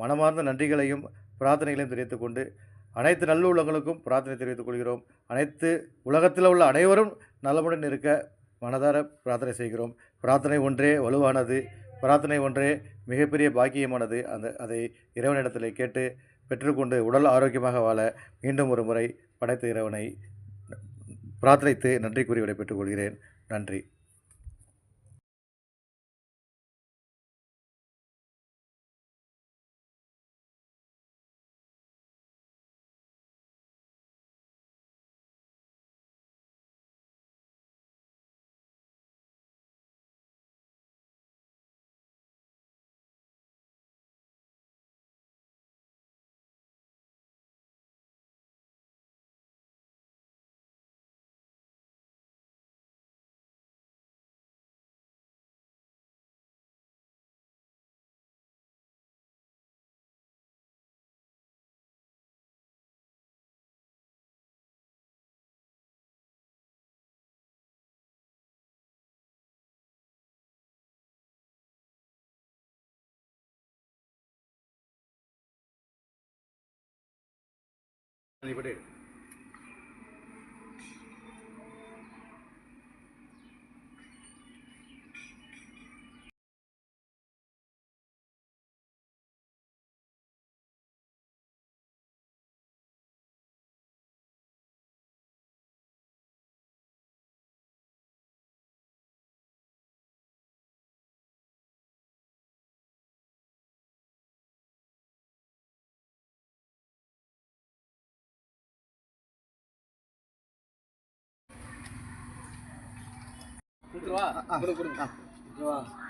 மனமார்ந்த நன்றிகளையும் பிரார்த்தனைகளையும் தெரிவித்துக் கொண்டு அனைத்து நல்லுள்ளங்களுக்கும் பிரார்த்தனை தெரிவித்துக் கொள்கிறோம். அனைத்து உலகத்தில் உள்ள அனைவரும் நலமுடன் இருக்க மனதார பிரார்த்தனை செய்கிறோம். பிரார்த்தனை ஒன்றே வலுவானது. பிரார்த்தனை ஒன்றே மிகப்பெரிய பாக்கியமானது. அதை இறைவனிடத்திலே கேட்டு பெற்றுக்கொண்டு உடல் ஆரோக்கியமாக வாழ மீண்டும் ஒரு முறை படைத்த இறைவனை பிரார்த்தனைத்து நன்றி கூறி விடைபெற்றுக் கொள்கிறேன். நன்றி. இப்படி கொடுத்துருவா. கொடுங்க.